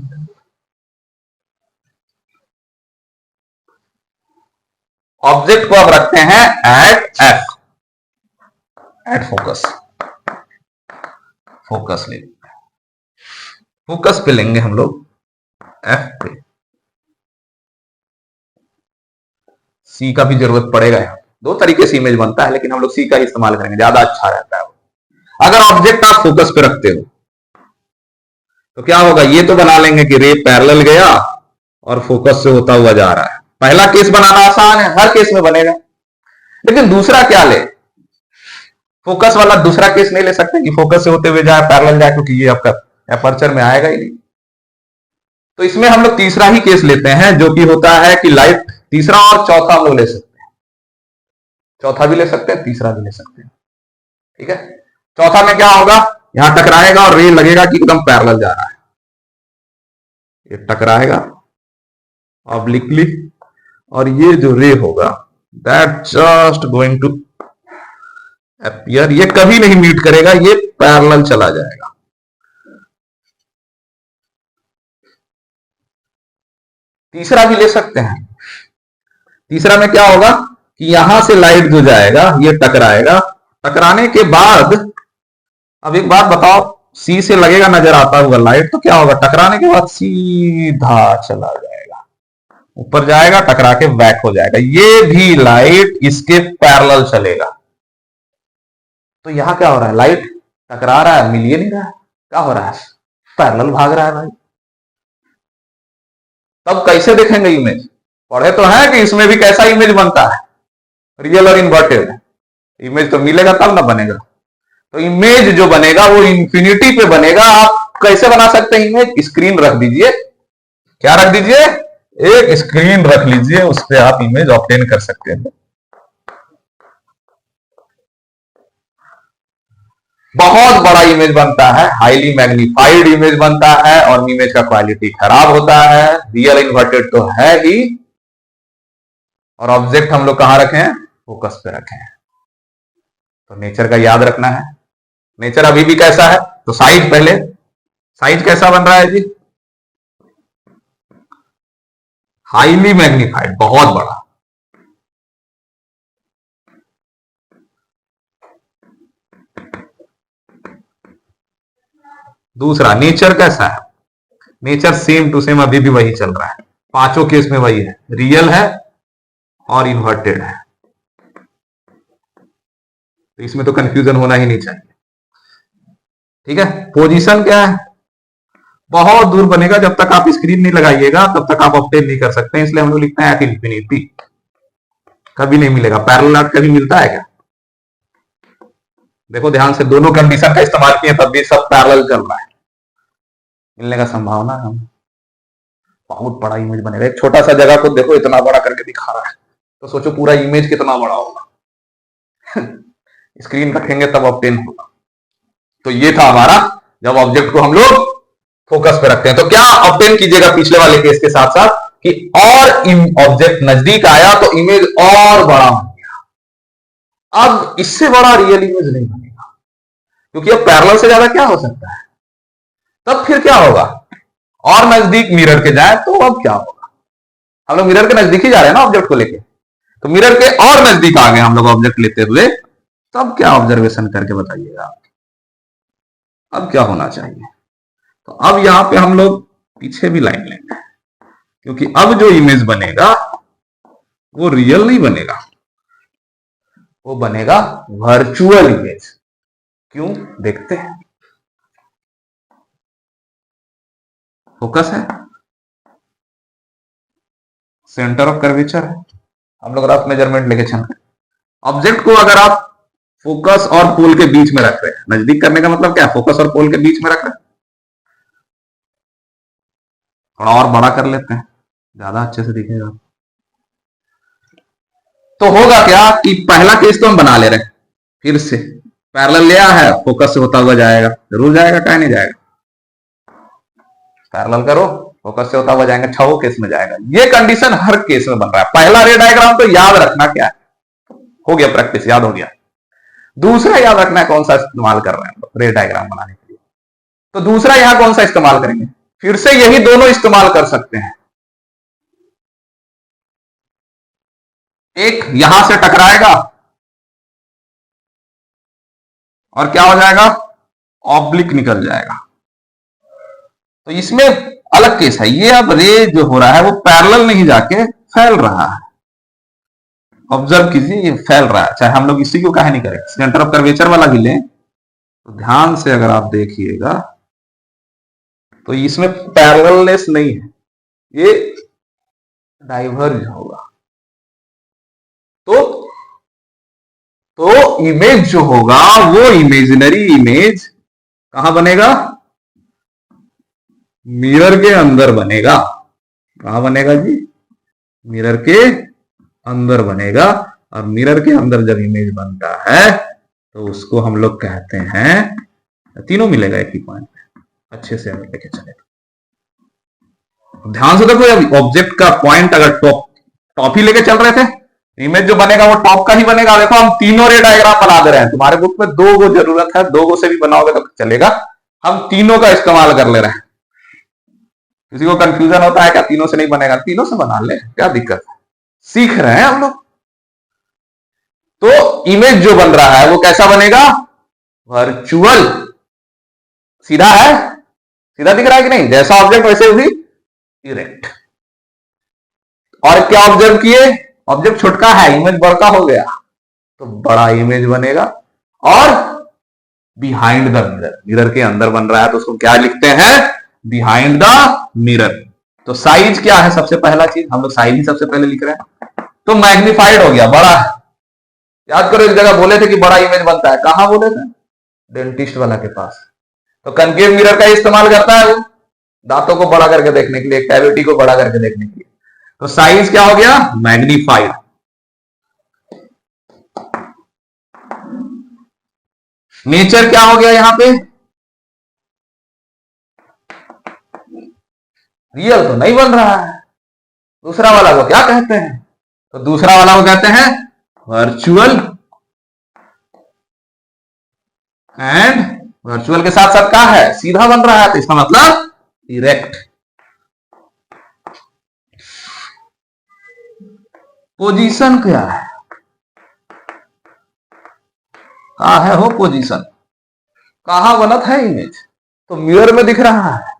ऑब्जेक्ट को अब रखते हैं at F, at focus, focus ले, फोकस पे लेंगे हम लोग एफ पे। सी का भी जरूरत पड़ेगा यहाँ, 2 तरीके से इमेज बनता है, लेकिन हम लोग सी का ही इस्तेमाल करेंगे, ज्यादा अच्छा रहता है। अगर ऑब्जेक्ट आप फोकस पे रखते हो तो क्या होगा, ये तो बना लेंगे कि रे पैरेलल गया और फोकस से होता हुआ जा रहा है। पहला केस बनाना आसान है, हर केस में बनेगा। लेकिन दूसरा क्या ले, फोकस वाला दूसरा केस नहीं ले सकते कि फोकस से होते हुए जाए पैरेलल जाए, क्योंकि ये आपका अपर्चर में आएगा ही नहीं। तो इसमें हम लोग तीसरा ही केस लेते हैं, जो कि होता है कि लाइट, तीसरा और चौथा हम लोग ले सकते हैं, चौथा भी ले सकते हैं, तीसरा भी ले सकते हैं। ठीक है, चौथा में क्या होगा, यहां टकराएगा और रे लगेगा कि एकदम पैरेलल जा रहा है, ये टकराएगा ऑब्लिकली, और ये जो रे होगा that just going to appear, ये कभी नहीं मीट करेगा, ये पैरेलल चला जाएगा। तीसरा भी ले सकते हैं। तीसरा में क्या होगा कि यहां से लाइट जो जाएगा ये टकराएगा, टकराने के बाद, अब एक बात बताओ, सी से लगेगा नजर आता हुआ लाइट, तो क्या होगा, टकराने के बाद सीधा चला जाएगा, ऊपर जाएगा, टकरा के बैक हो जाएगा। ये भी लाइट इसके पैरेलल चलेगा। तो यहां क्या हो रहा है, लाइट टकरा रहा है, मिल ही नहीं रहा है, क्या हो रहा है, पैरेलल भाग रहा है भाई। तब कैसे देखेंगे इमेज, पढ़े तो है कि इसमें भी कैसा इमेज बनता है, रियल और इन्वर्टेड। इमेज तो मिलेगा तब ना बनेगा। तो इमेज जो बनेगा वो इंफिनिटी पे बनेगा। आप कैसे बना सकते हैं इमेज, स्क्रीन रख दीजिए, क्या रख दीजिए, एक स्क्रीन रख लीजिए, उस पर आप इमेज ऑब्टेन कर सकते हैं। बहुत बड़ा इमेज बनता है, हाईली मैग्नीफाइड इमेज बनता है, और इमेज का क्वालिटी खराब होता है। रियल इन्वर्टेड तो है ही, और ऑब्जेक्ट हम लोग कहां रखे हैं, फोकस पे रखे हैं। तो नेचर का याद रखना है। नेचर अभी भी कैसा है, तो साइज, पहले साइज कैसा बन रहा है जी, हाईली मैग्नीफाइड, बहुत बड़ा। दूसरा नेचर कैसा है, नेचर सेम टू सेम अभी भी वही चल रहा है, 5 केस में वही है, रियल है और इन्वर्टेड है। तो इसमें तो कंफ्यूजन होना ही नहीं चाहिए। ठीक है, पोजीशन क्या है, बहुत दूर बनेगा, जब तक आप स्क्रीन नहीं लगाइएगा तब तक आप ऑब्टेन नहीं कर सकते हैं, इसलिए हम लोग लिखते हैं एट इंफिनिटी। कभी नहीं मिलेगा। पैरेलल आर्ट कभी मिलता है क्या? देखो ध्यान से, दोनों कंडीशन का इस्तेमाल किए तब भी सब पैरेलल चल रहा है, मिलने का संभावना है। बहुत बड़ा इमेज बनेगा। एक छोटा सा जगह को देखो इतना बड़ा करके दिखा रहा है, तो सोचो पूरा इमेज कितना बड़ा होगा। स्क्रीन रखेंगे तब ऑब्टेन होगा। तो ये था हमारा, जब ऑब्जेक्ट को हम लोग फोकस पे रखते हैं तो क्या ऑब्टेन कीजिएगा पिछले वाले केस के साथ साथ कि और ऑब्जेक्ट नजदीक आया तो इमेज और बड़ा हो गया। अब इससे बड़ा रियल इमेज नहीं बनेगा, क्योंकि अब पैरेलल से ज्यादा क्या हो सकता है। तब फिर क्या होगा, और नजदीक मिरर के जाए तो अब क्या होगा, हम लोग मिरर के नजदीक ही जा रहे हैं ना ऑब्जेक्ट को लेके, तो मिरर के और नजदीक आ गए हम लोग ऑब्जेक्ट लेते हुए, तब क्या ऑब्जर्वेशन करके बताइएगा अब क्या होना चाहिए। तो अब यहां पे हम लोग पीछे भी लाइन लेंगे, क्योंकि अब जो इमेज बनेगा वो रियल नहीं बनेगा, वो बनेगा वर्चुअल इमेज। क्यों, देखते हैं। फोकस है, सेंटर ऑफ कर्वेचर है, हम लोग रफ मेजरमेंट लेके चल रहे हैं। ऑब्जेक्ट को अगर आप फोकस और पोल के बीच में रख रहे हैं, नजदीक करने का मतलब क्या, फोकस और पोल के बीच में रख रहे हैं, थोड़ा और बड़ा कर लेते हैं, ज्यादा अच्छे से दिखेगा। तो होगा क्या कि पहला केस तो हम बना ले रहे हैं, फिर से पैरेलल लिया है, फोकस से होता हुआ जाएगा, जरूर जाएगा, क्या नहीं जाएगा, पैरेलल करो फोकस से होता हुआ जाएगा, छह केस में जाएगा। ये कंडीशन हर केस में बन रहा है। पहला रे डायग्राम तो याद रखना क्या है, हो गया प्रैक्टिस, याद हो गया। दूसरा याद रखना है कौन सा इस्तेमाल कर रहे हैं रे डायग्राम बनाने के लिए। तो दूसरा यहां कौन सा इस्तेमाल करेंगे, फिर से यही दोनों इस्तेमाल कर सकते हैं। एक यहां से टकराएगा और क्या हो जाएगा, ऑब्लिक निकल जाएगा। तो इसमें अलग केस है ये। अब रे जो हो रहा है वो पैरेलल नहीं जाके फैल रहा है, ऑब्जर्व कीजिए, ये फैल रहा है। चाहे हम लोग इसी को काहे नहीं करें, सेंटर ऑफ कर्वेचर वाला भी लें तो ध्यान से अगर आप देखिएगा तो इसमें पैरेललनेस नहीं है, ये डाइवर्ज होगा। तो इमेज जो होगा वो इमेजिनरी इमेज कहां बनेगा, मिरर के अंदर बनेगा। कहां बनेगा जी, मिरर के अंदर बनेगा। और मिरर के अंदर जब इमेज बनता है तो उसको हम लोग कहते हैं, तीनों मिलेगा एक ही पॉइंट पे, अच्छे से अगर लेके चले ध्यान से देखो। ऑब्जेक्ट का पॉइंट अगर टॉप ही लेके चल रहे थे, इमेज जो बनेगा वो टॉप का ही बनेगा। देखो हम तीनों रे डायग्राम बना दे रहे हैं, तुम्हारे बुक में दो गो जरूरत है, दो गो से भी बनाओगे तो चलेगा, हम तीनों का इस्तेमाल कर ले रहे हैं। किसी को कंफ्यूजन होता है क्या, तीनों से नहीं बनेगा, तीनों से बना ले, क्या दिक्कत है, सीख रहे हैं हम लोग। तो इमेज जो बन रहा है वो कैसा बनेगा, वर्चुअल। सीधा है, सीधा दिख रहा है कि नहीं, जैसा ऑब्जेक्ट वैसे भी इरेक्ट। और क्या ऑब्जर्व किए, ऑब्जेक्ट छोटका है, इमेज बड़का हो गया, तो बड़ा इमेज बनेगा। और बिहाइंड द मिरर, मिरर के अंदर बन रहा है तो उसको क्या लिखते हैं, बिहाइंड द मिरर। तो साइज क्या है, सबसे पहला चीज हम लोग साइज ही सबसे पहले लिख रहे हैं, तो मैग्निफाइड हो गया, बड़ा है। याद करो एक जगह बोले थे कि बड़ा इमेज बनता है, कहां बोले थे, डेंटिस्ट वाला के पास। तो कनकेव मिरर का इस्तेमाल करता है वो दांतों को बड़ा करके देखने के लिए, कैविटी को बड़ा करके देखने के लिए। तो साइज क्या हो गया, मैग्नीफाइड। नेचर क्या हो गया यहां पे, रियल तो नहीं बन रहा है। दूसरा वाला को क्या कहते हैं, तो दूसरा वाला को कहते हैं वर्चुअल। एंड वर्चुअल के साथ साथ क्या है, सीधा बन रहा है, तो इसका मतलब इरेक्ट। पोजीशन क्या है, कहा है हो पोजीशन, कहां बनत है इमेज, तो मिरर में दिख रहा है,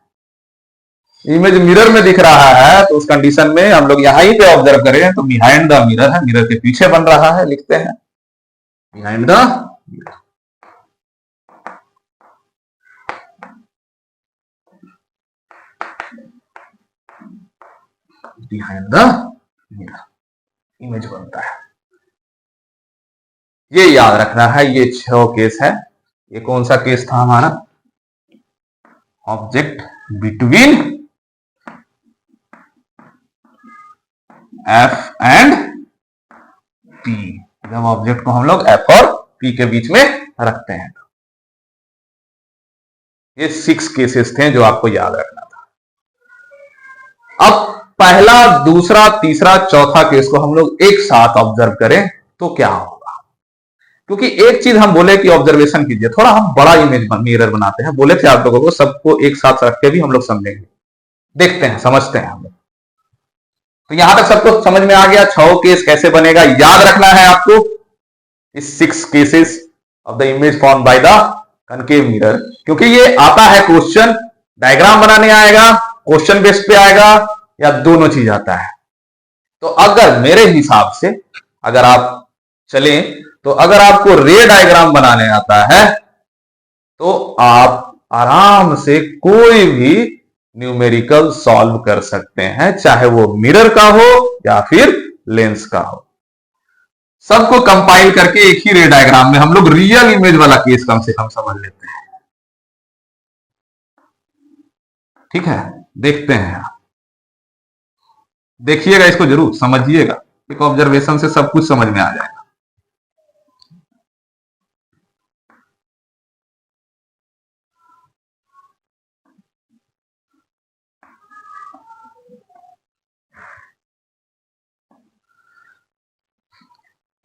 इमेज मिरर में दिख रहा है, तो उस कंडीशन में हम लोग यहां ही पे ऑब्जर्व करें तो बिहाइंड द मिरर है, मिरर के पीछे बन रहा है, लिखते हैं behind the mirror. Behind the mirror image बनता है। ये याद रखना है, ये 6 केस है। ये कौन सा केस था हमारा? Object between F and P, जब ऑब्जेक्ट को हम लोग एफ और पी के बीच में रखते हैं। ये 6 केसेस थे जो आपको याद रखना था। अब पहला, दूसरा, तीसरा, चौथा केस को हम लोग एक साथ ऑब्जर्व करें तो क्या होगा? क्योंकि एक चीज हम बोले कि ऑब्जर्वेशन कीजिए, थोड़ा हम बड़ा इमेज मिरर बनाते हैं, बोले थे आप लोगों को, सबको एक साथ रख के भी हम लोग समझेंगे। देखते हैं, समझते हैं हम लोग। तो यहां तक सबको समझ में आ गया 6 केस कैसे बनेगा? याद रखना है आपको इस 6 cases of the image form by the concave mirror, क्योंकि ये आता है क्वेश्चन, डायग्राम बनाने आएगा, क्वेश्चन बेस्ड पे आएगा, या दोनों चीज आता है। तो अगर मेरे हिसाब से अगर आप चलें तो अगर आपको रे डायग्राम बनाने आता है तो आप आराम से कोई भी न्यूमेरिकल सॉल्व कर सकते हैं, चाहे वो मिरर का हो या फिर लेंस का हो। सबको कंपाइल करके एक ही रे डायग्राम में हम लोग रियल इमेज वाला केस कम से कम समझ लेते हैं। ठीक है, देखते हैं, देखिएगा, इसको जरूर समझिएगा, एक ऑब्जर्वेशन से सब कुछ समझ में आ जाएगा।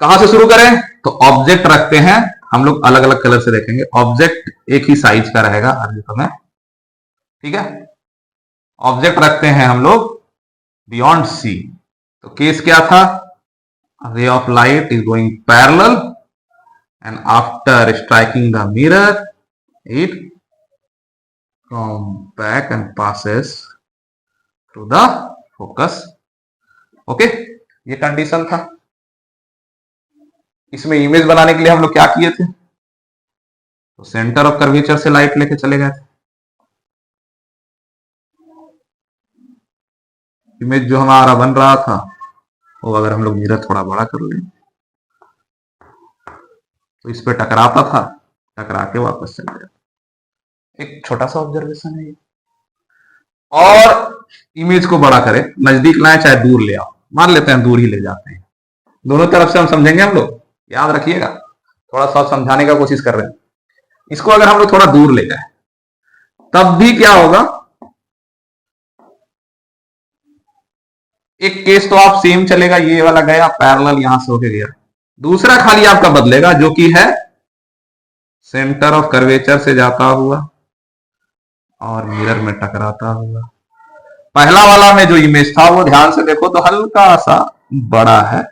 कहां से शुरू करें? तो ऑब्जेक्ट रखते हैं हम लोग, अलग अलग कलर से देखेंगे। ऑब्जेक्ट एक ही साइज का रहेगा हर जगह में, ठीक है। ऑब्जेक्ट रखते हैं हम लोग बियॉन्ड सी। तो केस क्या था? Ray of light is going parallel and after striking the mirror it come back and passes through the focus. Okay, ये कंडीशन था। इसमें इमेज बनाने के लिए हम लोग क्या किए थे? तो सेंटर ऑफ कर्वेचर से लाइट लेके चले गए थे। इमेज जो हमारा बन रहा था वो अगर हम लोग मिरर थोड़ा बड़ा कर लें तो इस पे टकराता था, टकरा के वापस चले जाता। एक छोटा सा ऑब्जर्वेशन है ये। और इमेज को बड़ा करें, नजदीक लाएं चाहे दूर ले आओ, मान लेते हैं दूर ही ले जाते हैं, दोनों तरफ से हम समझेंगे हम लोग, याद रखिएगा, थोड़ा सा समझाने का कोशिश कर रहे हैं। इसको अगर हम लोग थोड़ा दूर ले जाए तब भी क्या होगा? एक केस तो आप सेम चलेगा, ये वाला गया पैरेलल, यहां से होके गया। दूसरा खाली आपका बदलेगा जो कि है सेंटर ऑफ कर्वेचर से जाता हुआ और मिरर में टकराता हुआ। पहला वाला में जो इमेज था वो ध्यान से देखो तो हल्का सा बड़ा है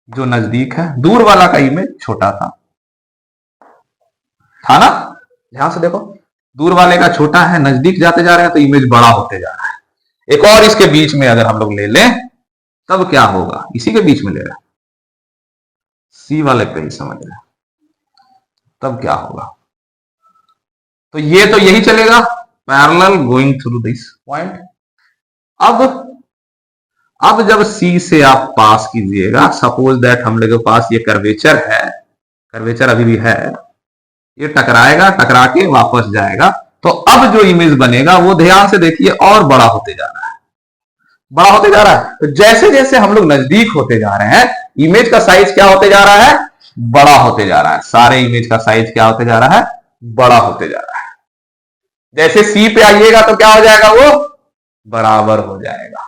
जो नजदीक है, दूर वाला का इमेज छोटा था ना? ध्यान से देखो, दूर वाले का छोटा है, नजदीक जाते जा रहे हैं तो इमेज बड़ा होते जा रहा है। एक और इसके बीच में अगर हम लोग ले लें तब क्या होगा? इसी के बीच में ले रहे हैं, सी वाले पे ही समझ रहे हैं, तब क्या होगा? तो ये तो यही चलेगा, parallel going through this point. अब जब सी से आप पास कीजिएगा, सपोज दैट हम लोग के पास ये कर्वेचर है, कर्वेचर अभी भी है, ये टकराएगा, टकरा के वापस जाएगा, तो अब जो इमेज बनेगा वो ध्यान से देखिए और बड़ा होते जा रहा है, बड़ा होते जा रहा है। तो जैसे जैसे हम लोग नजदीक होते जा रहे हैं, इमेज का साइज क्या होते जा रहा है? बड़ा होते जा रहा है। सारे इमेज का साइज क्या होते जा रहा है? बड़ा होते जा रहा है। जैसे सी पे आइएगा तो क्या हो जाएगा? वो बराबर हो जाएगा।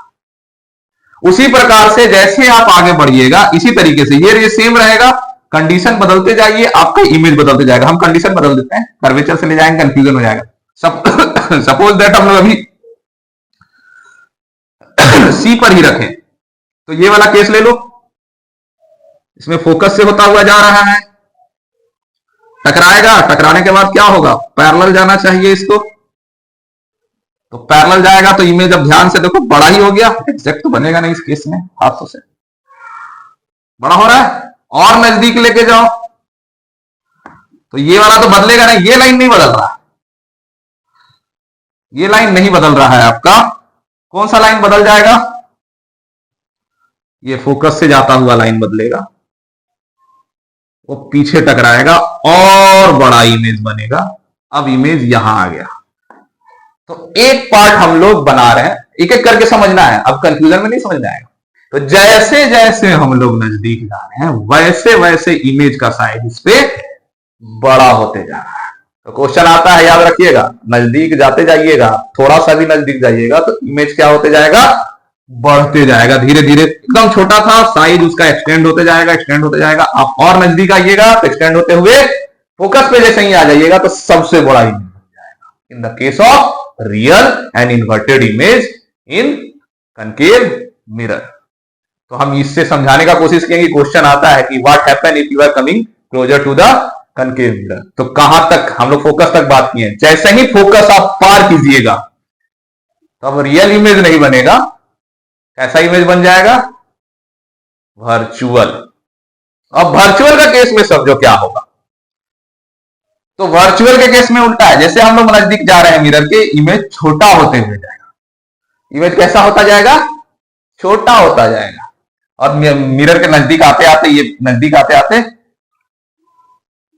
उसी प्रकार से जैसे आप आगे बढ़िएगा इसी तरीके से ये सेम रहेगा, कंडीशन बदलते जाइए, आपका इमेज बदलते जाएगा। हम कंडीशन बदल देते हैं, कर्वेचर से ले जाएंगे, कंफ्यूजन हो जाएगा। सपोज दैट हम लोग अभी सी पर ही रखें, तो ये वाला केस ले लो, इसमें फोकस से होता हुआ जा रहा है, टकराएगा, टकराने के बाद क्या होगा? पैरेलल जाना चाहिए इसको, तो पैरेलल जाएगा तो इमेज अब ध्यान से देखो बड़ा ही हो गया, एग्जैक्ट तो बनेगा नहीं इस केस में, हाथों से बड़ा हो रहा है। और नजदीक लेके जाओ तो ये वाला तो बदलेगा नहीं, ये लाइन नहीं बदल रहा, ये लाइन नहीं बदल रहा है आपका। कौन सा लाइन बदल जाएगा? ये फोकस से जाता हुआ लाइन बदलेगा। वो पीछे टकराएगा और बड़ा इमेज बनेगा। अब इमेज यहां आ गया। तो एक पार्ट हम लोग बना रहे हैं, एक एक करके समझना है, अब कंफ्यूजन में नहीं समझ आएगा। तो जैसे जैसे हम लोग नजदीक जा रहे हैं वैसे वैसे इमेज का साइज इस पे बड़ा होते जा रहा है। तो क्वेश्चन आता है, याद रखिएगा, नजदीक जाते जाइएगा, थोड़ा सा भी नजदीक जाइएगा तो इमेज क्या होते जाएगा, बढ़ते जाएगा। धीरे धीरे एकदम छोटा था साइज, उसका एक्सटेंड होते जाएगा, एक्सटेंड होते जाएगा। आप और नजदीक आइएगा तो एक्सटेंड होते हुए फोकस पे जैसे ही आ जाइएगा तो सबसे बड़ा इमेज बन जाएगा। In the case of real and inverted image in concave mirror. तो हम इससे समझाने का कोशिश करेंगे। क्वेश्चन आता है कि what happen if you are coming closer to the concave mirror. तो कहां तक हम लोग फोकस तक बात किए। जैसे ही फोकस आप पार कीजिएगा तो अब रियल इमेज नहीं बनेगा, कैसा इमेज बन जाएगा, वर्चुअल। अब वर्चुअल का केस में समझो क्या होगा। तो वर्चुअल के केस में उल्टा है, जैसे हम लोग नजदीक जा रहे हैं मिरर के, इमेज छोटा होते हुए जाएगा। इमेज कैसा होता जाएगा, छोटा होता जाएगा। और मिरर के नजदीक आते आते, ये नजदीक आते आते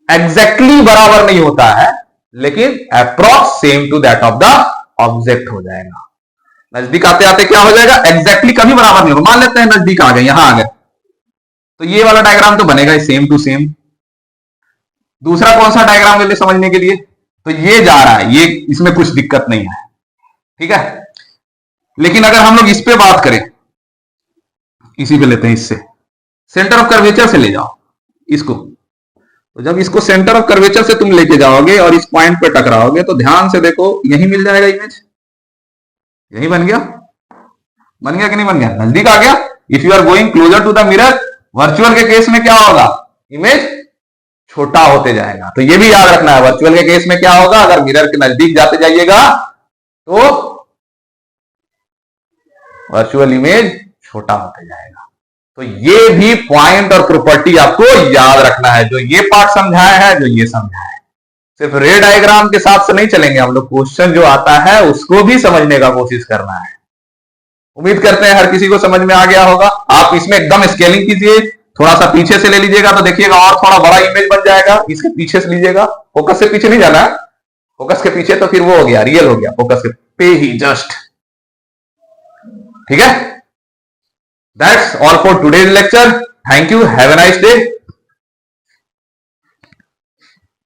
एग्जैक्टली बराबर नहीं होता है, लेकिन approx same to that of the object हो जाएगा। नजदीक आते आते क्या हो जाएगा, एग्जैक्टली कभी बराबर नहीं होगा। मान लेते हैं नजदीक आ गए, यहां आ गए, तो ये वाला डायग्राम तो बनेगा सेम टू सेम। दूसरा कौन सा डायग्राम ले ले समझने के लिए, तो ये जा रहा है, ये इसमें कुछ दिक्कत नहीं है, ठीक है। लेकिन अगर हम लोग इस पे बात करें, इसी पे लेते हैं, इससे सेंटर ऑफ कर्वेचर से ले जाओ इसको। तो जब इसको सेंटर ऑफ कर्वेचर से तुम लेके जाओगे और इस पॉइंट पे टकराओगे तो ध्यान से देखो, यही मिल जाएगा इमेज। यही बन गया, बन गया कि नहीं बन गया, नजदीक आ गया। If you are going closer to the mirror, virtual के केस में क्या होगा, इमेज छोटा होते जाएगा। तो ये भी याद रखना है, वर्चुअल के केस में क्या होगा, अगर मिरर के नजदीक जाते जाइएगा तो वर्चुअल इमेज छोटा होते जाएगा। तो ये भी पॉइंट और प्रॉपर्टी आपको याद रखना है, जो ये पार्ट समझाया है, जो ये समझाया है। सिर्फ रे डायग्राम के साथ से नहीं चलेंगे हम लोग, क्वेश्चन जो आता है उसको भी समझने का कोशिश करना है। उम्मीद करते हैं हर किसी को समझ में आ गया होगा। आप इसमें एकदम स्केलिंग कीजिए, थोड़ा सा पीछे से ले लीजिएगा तो देखिएगा और थोड़ा बड़ा इमेज बन जाएगा। इसके पीछे से लीजिएगा, फोकस से पीछे नहीं जाना है, फोकस के पीछे तो फिर वो हो गया, रियल हो गया, फोकस के पे ही जस्ट, ठीक है। That's all for today's lecture. Thank you. Have a nice day.